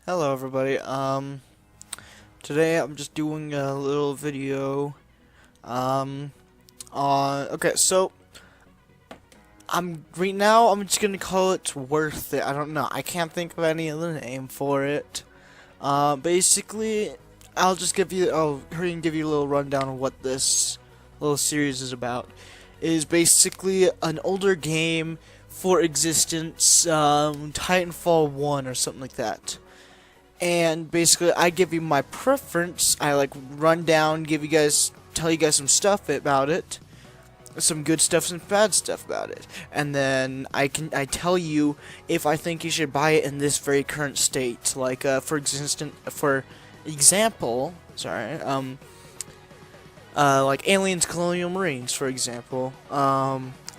Hello everybody. Today I'm just doing a little video on okay, so right now I'm just gonna call it Worth It. I don't know. I can't think of any other name for it. Basically I'll hurry and give you a little rundown of what this little series is about. It is basically an older game for existence, Titanfall 1 or something like that. And basically, I give you my preference. I run down, tell you guys some stuff about it, some good stuff, some bad stuff about it, and then I tell you if I think you should buy it in this very current state. For example, like Aliens Colonial Marines, for example.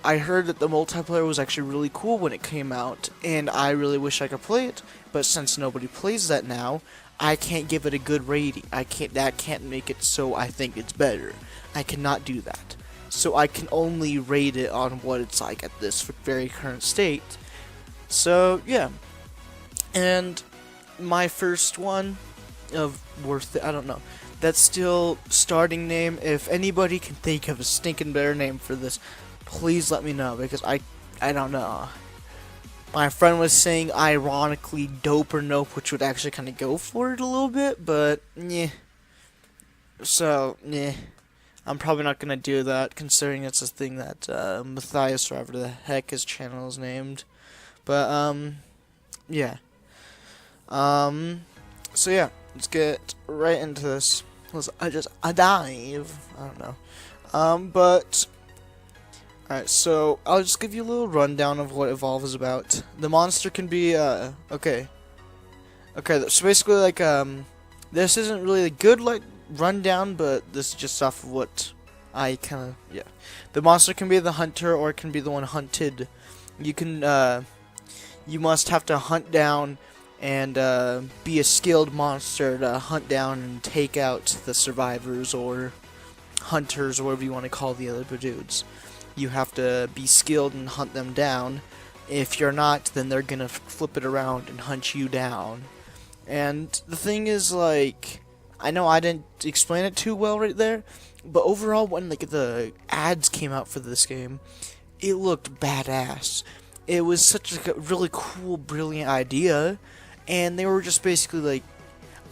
I heard that the multiplayer was actually really cool when it came out, and I really wish I could play it, but since nobody plays that now, I can't give it a good rating. That can't make it so I think it's better. I cannot do that. So I can only rate it on what it's like at this very current state. So, yeah. And my first one of Worth It, I don't know. That's still starting name. If anybody can think of a stinking better name for this, please let me know, because I don't know. My friend was saying ironically Dope or Nope, which would actually kind of go for it a little bit, but yeah. So, yeah. I'm probably not going to do that, considering it's a thing that Matthias, or whatever the heck his channel is named. But, yeah. So yeah, let's get right into this. I dive. I don't know. But alright, so I'll just give you a little rundown of what Evolve is about. The monster can be, okay, so basically, this isn't really a good, rundown, but this is just off of what I yeah. The monster can be the hunter, or it can be the one hunted. You can, you must have to hunt down and, be a skilled monster to hunt down and take out the survivors, or hunters, or whatever you want to call the other dudes. You have to be skilled and hunt them down. If you're not, then they're gonna flip it around and hunt you down. And the thing is, I know I didn't explain it too well right there, but overall, when the ads came out for this game, it looked badass. It was such a really cool, brilliant idea, and they were just basically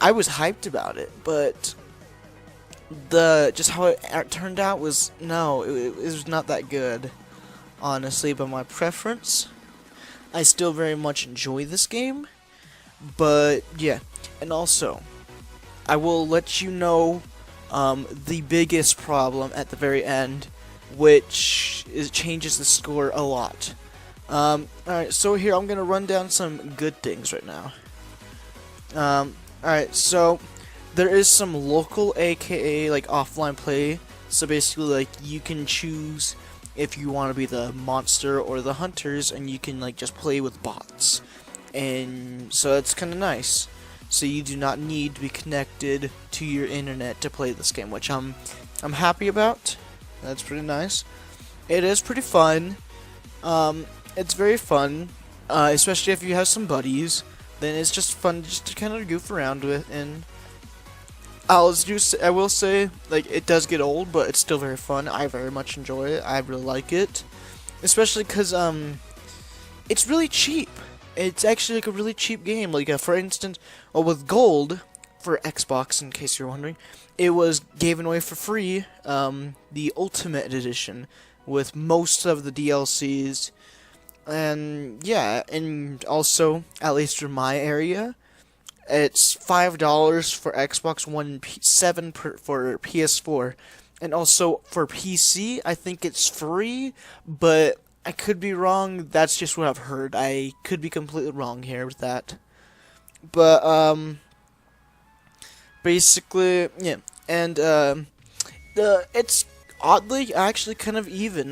I was hyped about it, but just how it turned out was, no, it was not that good, honestly. But my preference, I still very much enjoy this game, but yeah. And also, I will let you know the biggest problem at the very end, which changes the score a lot. Alright, so here I'm gonna run down some good things right now. Alright, so there is some local, aka offline play. So basically, you can choose if you want to be the monster or the hunters, and you can just play with bots, and so it's kind of nice. So you do not need to be connected to your internet to play this game, which I'm happy about. That's pretty nice. It is pretty fun. It's very fun, especially if you have some buddies. Then it's just fun just to kind of goof around with. And I will say, it does get old, but it's still very fun. I very much enjoy it. I really like it, especially because it's really cheap. It's actually a really cheap game. For instance, with Gold for Xbox, in case you're wondering, it was given away for free, the Ultimate Edition with most of the DLCs. And yeah, and also, at least in my area, it's $5 for Xbox One and $7 for PS4. And also for PC, I think it's free, but I could be wrong. That's just what I've heard. I could be completely wrong here with that. But basically, yeah. And it's oddly actually kind of even.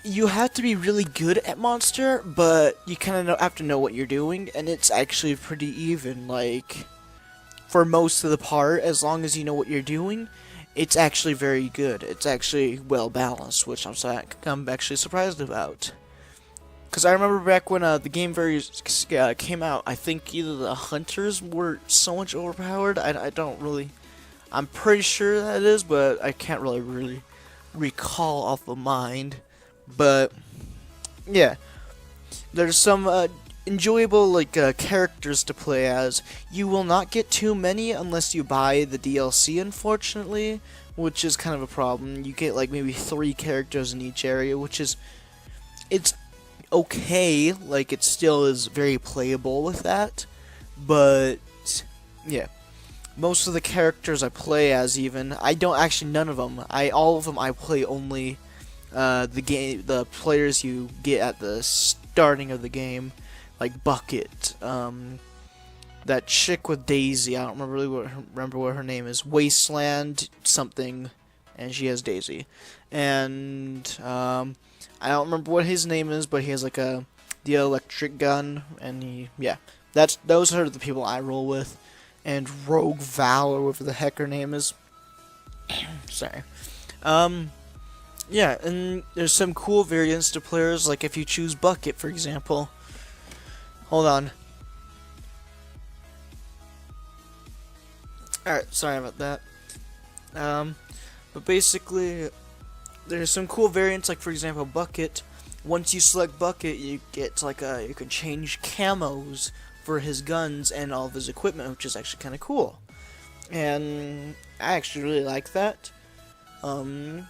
You have to be really good at Monster, but you kind of have to know what you're doing, and it's actually pretty even. For most of the part, as long as you know what you're doing, it's actually very good. It's actually well balanced, which I'm actually surprised about. Because I remember back when the game came out, I think either the hunters were so much overpowered. I don't really. I'm pretty sure that is, but I can't really recall off the mind. But yeah, there's some enjoyable characters to play as. You will not get too many unless you buy the DLC, unfortunately, which is kind of a problem. You get like maybe 3 characters in each area, which is it's okay. Like it still is very playable with that, but yeah. Most of the characters I play as, even I don't actually none of them. All of them I play only the players you get at the starting of the game, like Bucket, that chick with Daisy. I don't remember what her name is. Wasteland something, and she has Daisy, and I don't remember what his name is, but he has like the electric gun, and those are the people I roll with. And Rogue Val, or whatever the heck her name is. Sorry. Yeah, and there's some cool variants to players, like if you choose Bucket, for example. Hold on. Alright, sorry about that. But basically, there's some cool variants, like for example, Bucket. Once you select Bucket, you get you can change camos for his guns and all of his equipment, which is actually kind of cool. And I actually really like that. And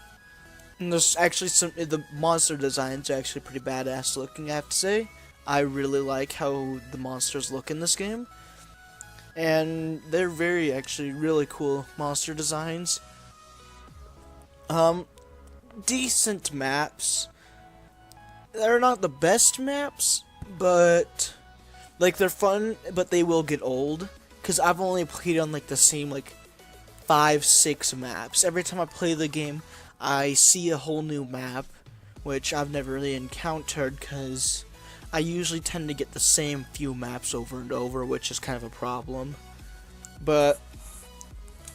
there's actually the monster designs are actually pretty badass looking, I have to say. I really like how the monsters look in this game. And they're actually really cool monster designs. Decent maps. They're not the best maps, but they're fun, but they will get old, because I've only played on the same 5-6 maps. Every time I play the game, I see a whole new map, which I've never really encountered, because I usually tend to get the same few maps over and over, which is kind of a problem. But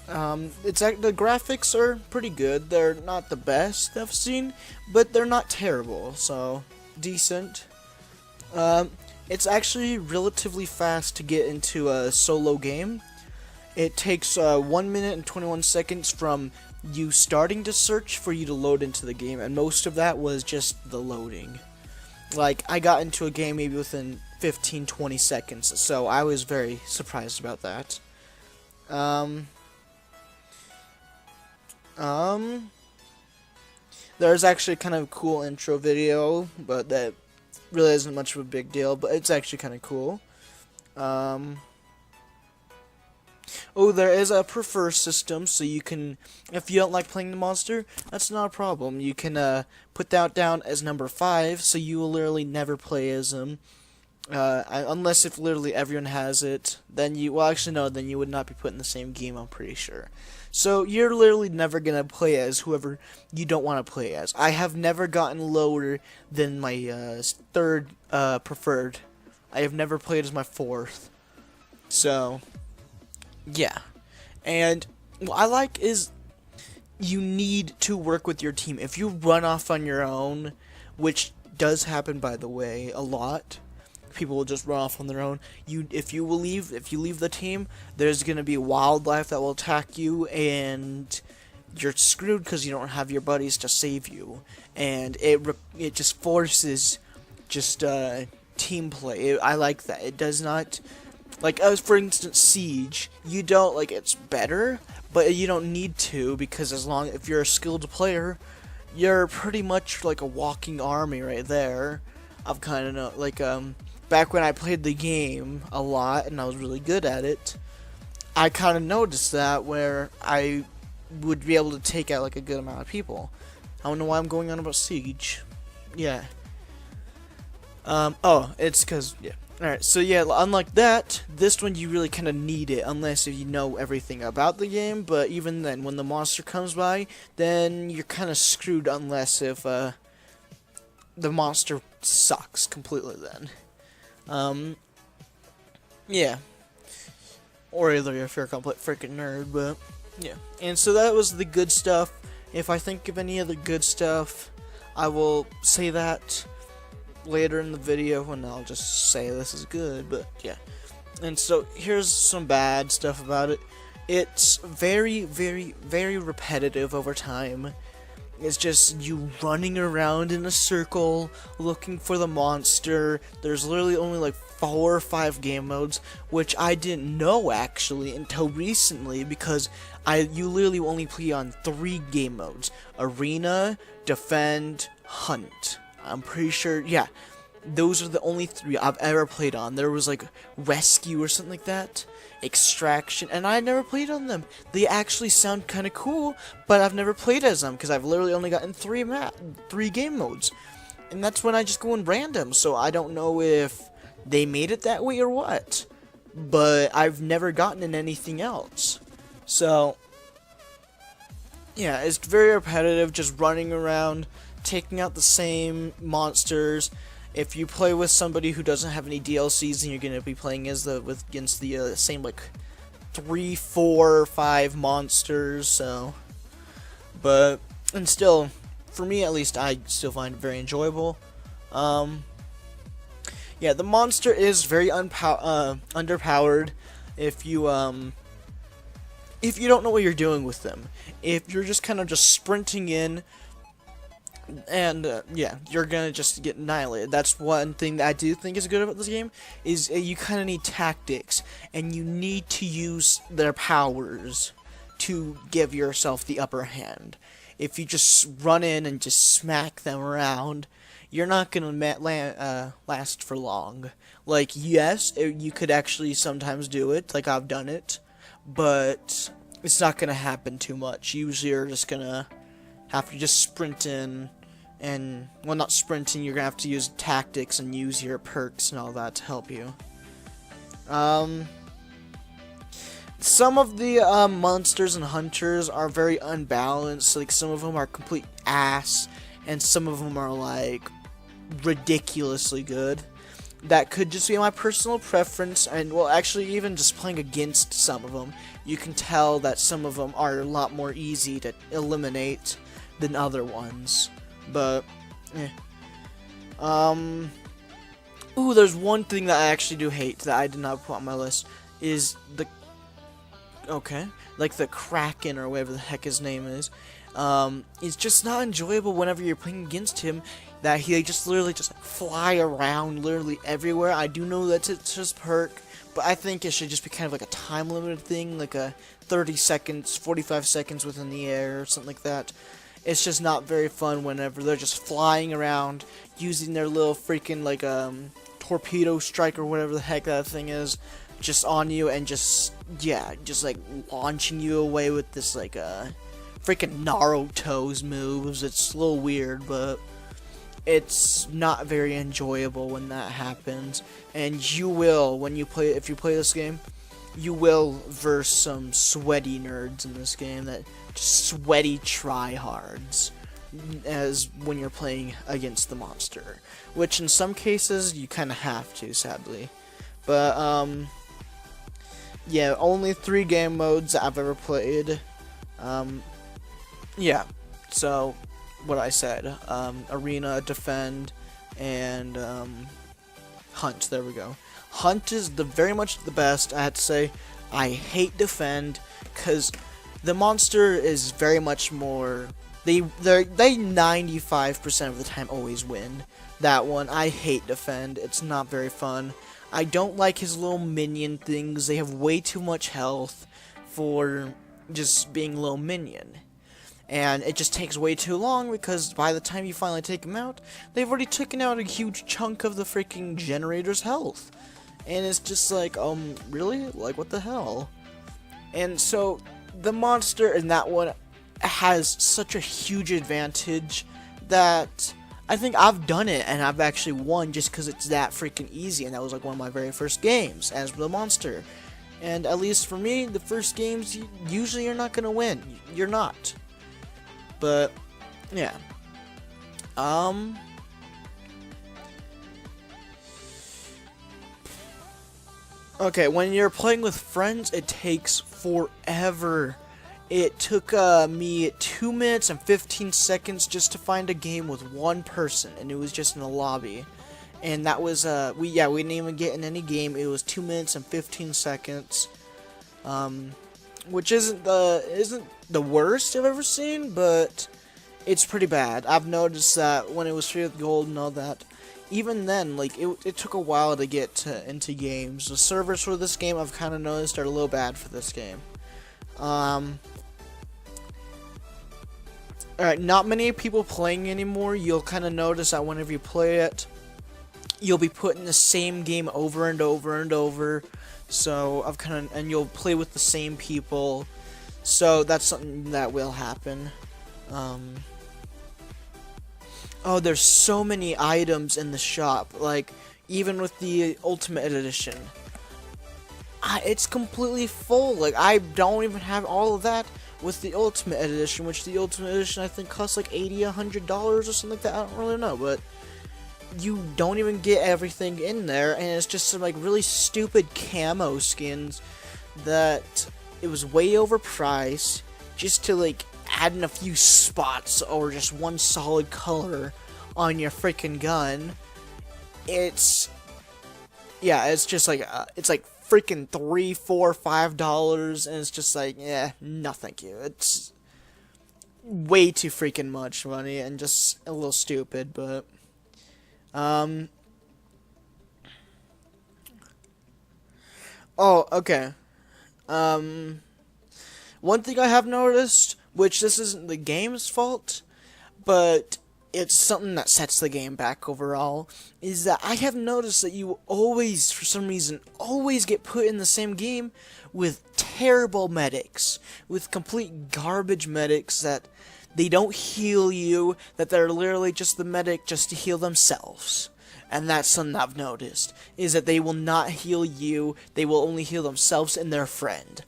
the graphics are pretty good. They're not the best I've seen, but they're not terrible, so decent. It's actually relatively fast to get into a solo game. It takes 1 minute and 21 seconds from you starting to search for you to load into the game, and most of that was just the loading. I got into a game maybe within 15-20 seconds, so I was very surprised about that. There's actually kind of a cool intro video, but that really isn't much of a big deal, but it's actually kind of cool. Oh, there is a prefer system, so you can, if you don't like playing the monster, that's not a problem. You can put that down as number 5, so you will literally never play as him. Unless if literally everyone has it, then you would not be put in the same game, I'm pretty sure. So you're literally never gonna play as whoever you don't want to play as. I have never gotten lower than my 3rd preferred. I have never played as my 4th. So yeah, and what I like is you need to work with your team. If you run off on your own, which does happen by the way a lot, people will just run off on their own. If you leave the team, there's gonna be wildlife that will attack you, and you're screwed because you don't have your buddies to save you. And it just forces team play. I like that. It does not for instance Siege. You don't it's better, but you don't need to, because if you're a skilled player, you're pretty much like a walking army right there. I've kind of back when I played the game a lot and I was really good at it, I kind of noticed that where I would be able to take out a good amount of people. I don't know why I'm going on about Siege. Yeah. It's because, yeah. Alright, so yeah, unlike that, this one you really kind of need it, unless if you know everything about the game, but even then, when the monster comes by, then you're kind of screwed unless if, the monster sucks completely then. Yeah. Or either if you're a complete freaking nerd, but yeah. And so that was the good stuff. If I think of any other good stuff, I will say that. later in the video, and I'll just say this is good, but yeah. And so here's some bad stuff about it. It's very, very, very repetitive over time. It's just you running around in a circle looking for the monster. There's literally only like 4 or 5 game modes, which I didn't know actually until recently, because you literally only play on 3 game modes: Arena, Defend, Hunt. I'm pretty sure, yeah, those are the only 3 I've ever played on. There was like Rescue or something like that, Extraction, and I never played on them. They actually sound kind of cool, but I've never played as them because I've literally only gotten 3 game modes, and that's when I just go in random. So I don't know if they made it that way or what, but I've never gotten in anything else. So yeah, it's very repetitive, just running around, taking out the same monsters. If you play with somebody who doesn't have any DLCs, then you're gonna be playing against the same like 3, 4, 5 monsters. So, but and still, for me at least, I still find it very enjoyable. Yeah, the monster is very underpowered if you don't know what you're doing with them. If you're just kind of just sprinting in, and yeah, you're gonna just get annihilated. That's one thing that I do think is good about this game, is you kind of need tactics, and you need to use their powers to give yourself the upper hand. If you just run in and just smack them around, you're not gonna last for long. Like, yes, you could actually sometimes do it, like I've done it, but it's not gonna happen too much. Usually you're just gonna have to just sprint in, and, well, not sprinting, you're gonna have to use tactics and use your perks and all that to help you. Some of the monsters and hunters are very unbalanced. Like, some of them are complete ass, and some of them are like ridiculously good. That could just be my personal preference, and, well, actually, even just playing against some of them, you can tell that some of them are a lot more easy to eliminate than other ones. But ooh, there's one thing that I actually do hate that I did not put on my list, is the like the Kraken or whatever the heck his name is. It's just not enjoyable whenever you're playing against him, that he just literally just fly around literally everywhere. I do know that's it's his perk, but I think it should just be kind of like a time limited thing, like a 30 seconds, 45 seconds within the air or something like that. It's just not very fun whenever they're just flying around using their little freaking like torpedo strike or whatever the heck that thing is, just on you, and just, yeah, just like launching you away with this like freaking Naruto's moves. It's a little weird, but it's not very enjoyable when that happens. And you will, if you play this game, you will verse some sweaty nerds in this game, that just sweaty tryhards, as when you're playing against the monster, which in some cases you kind of have to, sadly. But yeah, only 3 game modes I've ever played. Yeah, so what I said, Arena, Defend, and Hunt. There we go. Hunt is very much the best, I have to say. I hate Defend, because the monster is very much more, they 95% of the time always win. That one, I hate Defend. It's not very fun. I don't like his little minion things. They have way too much health for just being a little minion. And it just takes way too long, because by the time you finally take them out, they've already taken out a huge chunk of the freaking generator's health. And it's just like, really? Like, what the hell? And so, the monster in that one has such a huge advantage that I think I've done it, and I've actually won just because it's that freaking easy, and that was like one of my very first games as the monster. And at least for me, the first games, usually you're not gonna win. You're not. But, yeah. Okay, when you're playing with friends, it takes forever. It took me 2 minutes and 15 seconds just to find a game with one person, and it was just in the lobby. and that was we didn't even get in any game. It was 2 minutes and 15 seconds, which isn't the worst I've ever seen, but it's pretty bad. I've noticed that when it was free with gold and all that, even then, like, it took a while to get into games. The servers for this game, I've kind of noticed, are a little bad for this game. Alright, not many people playing anymore. You'll kind of notice that whenever you play it, you'll be put in the same game over and over and over. So, and you'll play with the same people. So, that's something that will happen. Oh, there's so many items in the shop, like, even with the Ultimate Edition. It's completely full. Like, I don't even have all of that with the Ultimate Edition, which the Ultimate Edition I think costs like $80, $100 or something like that. I don't really know, but you don't even get everything in there, and it's just some like really stupid camo skins that it was way overpriced just to like add in a few spots or just one solid color on your freaking gun. It's just like it's like freaking $3, $4, $5, and it's just like, yeah, no thank you. It's way too freaking much money and just a little stupid, but oh, okay. One thing I have noticed, which this isn't the game's fault, but it's something that sets the game back overall, is that I have noticed that you always, for some reason, always get put in the same game with terrible medics, with complete garbage medics that they don't heal you, that they're literally just the medic just to heal themselves. And that's something I've noticed, is that they will not heal you, they will only heal themselves and their friend.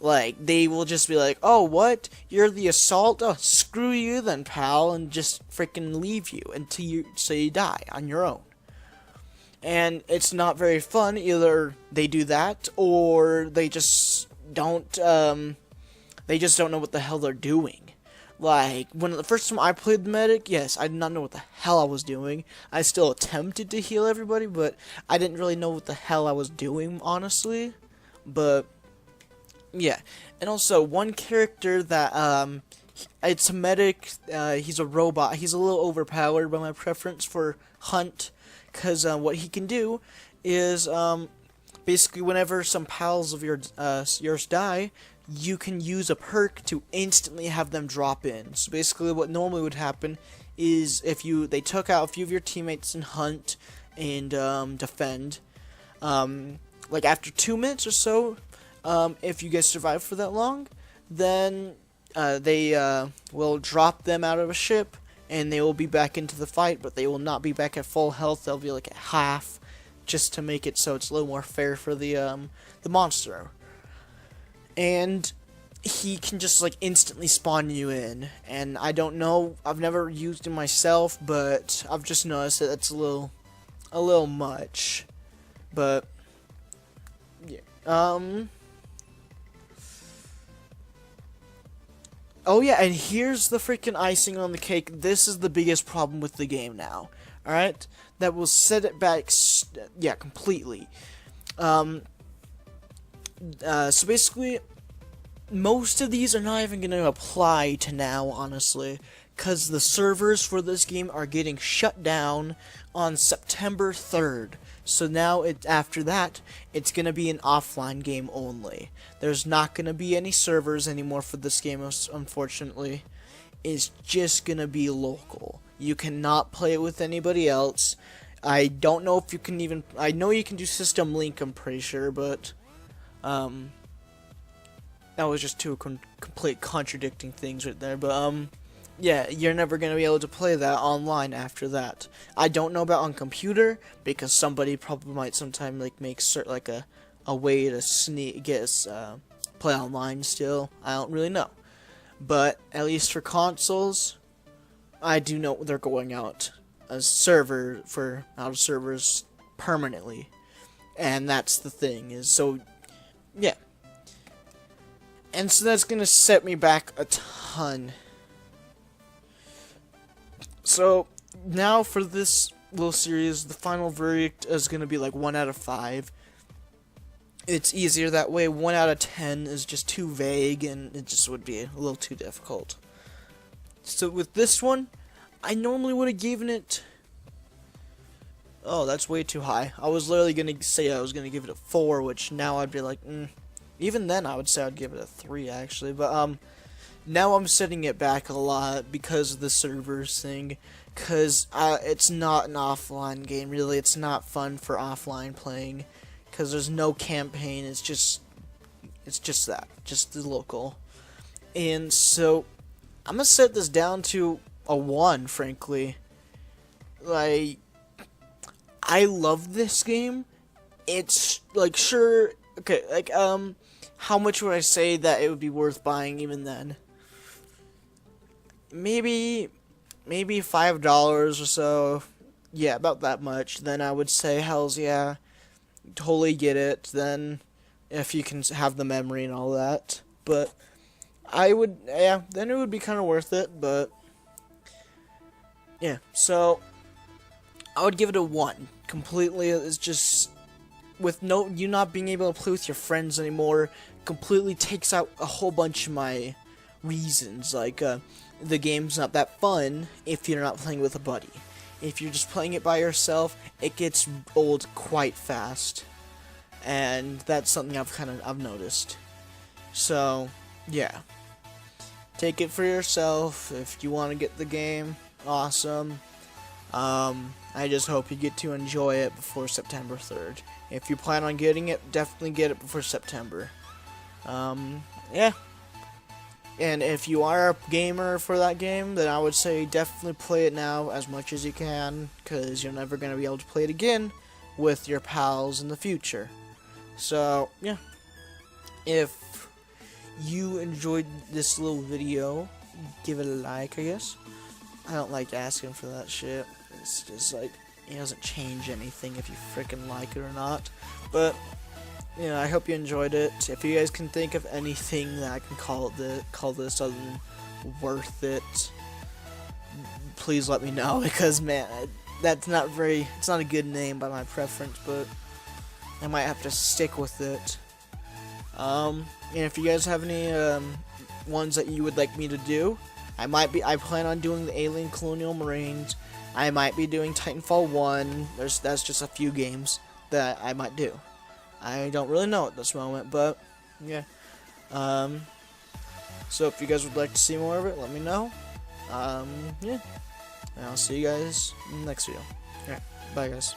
Like, they will just be like, oh, what? You're the assault? Oh, screw you then, pal, and just freaking leave you until you die on your own. And it's not very fun. Either they do that, or they just don't know what the hell they're doing. Like, when the first time I played the medic, yes, I did not know what the hell I was doing. I still attempted to heal everybody, but I didn't really know what the hell I was doing, honestly. But yeah, and also one character that it's a medic. He's a robot. He's a little overpowered by my preference for Hunt, because what he can do is basically whenever some pals of yours die, you can use a perk to instantly have them drop in. So basically, what normally would happen is if they took out a few of your teammates in Hunt and Defend, like after 2 minutes or so. If you guys survive for that long, then they will drop them out of a ship, and they will be back into the fight, but they will not be back at full health. They'll be like at half, just to make it so it's a little more fair for the monster. And he can just like instantly spawn you in, and I don't know, I've never used him myself, but I've just noticed that it's a little much. But yeah, oh yeah, and here's the freaking icing on the cake. This is the biggest problem with the game now. Alright? That will set it back, completely. So basically, most of these are not even going to apply to now, honestly. Because the servers for this game are getting shut down on September 3rd. So now, after that, it's going to be an offline game only. There's not going to be any servers anymore for this game, unfortunately. It's just going to be local. You cannot play it with anybody else. I don't know if you can even... I know you can do System Link, I'm pretty sure, but... that was just two complete contradicting things right there, but, yeah, you're never going to be able to play that online after that. I don't know about on computer, because somebody probably might sometime, like, make a way to play online still. I don't really know. But, at least for consoles, I do know they're going out out of servers permanently. And that's the thing, yeah. And so that's going to set me back a ton. So, now for this little series, the final verdict is gonna be like 1 out of 5. It's easier that way. 1 out of 10 is just too vague, and it just would be a little too difficult. So with this one, I normally would have given it... Oh, that's way too high. I was literally going to say I was going to give it a 4, which now I'd be like, Even then, I would say I'd give it a 3, actually. But, now I'm setting it back a lot because of the servers thing. Because, it's not an offline game, really. It's not fun for offline playing. Because there's no campaign. It's just that. Just the local. And so, I'm going to set this down to a 1, frankly. Like... I love this game. It's, like, sure, okay, like, how much would I say that it would be worth buying even then? Maybe $5 or so. Yeah, about that much. Then I would say, hells yeah, totally get it. Then, if you can have the memory and all that. But, then it would be kind of worth it, but, yeah, so... I would give it a 1. Completely, it's just with you not being able to play with your friends anymore, completely takes out a whole bunch of my reasons. Like, the game's not that fun if you're not playing with a buddy. If you're just playing it by yourself, it gets old quite fast, and that's something I've noticed. So, yeah, take it for yourself. If you want to get the game, awesome. I just hope you get to enjoy it before September 3rd. If you plan on getting it, definitely get it before September. Yeah. And if you are a gamer for that game, then I would say definitely play it now as much as you can, because you're never going to be able to play it again with your pals in the future. So, yeah. If you enjoyed this little video, give it a like, I guess. I don't like asking for that shit. It's just like, it doesn't change anything if you freaking like it or not. But, you know, I hope you enjoyed it. If you guys can think of anything that I can call this other than worth it, please let me know, because, man, it's not a good name by my preference, but I might have to stick with it. And if you guys have any, ones that you would like me to do, I plan on doing the Alien Colonial Marines. I might be doing Titanfall 1. That's just a few games that I might do. I don't really know at this moment, but yeah. So if you guys would like to see more of it, let me know. Yeah. And I'll see you guys in the next video. Alright, bye guys.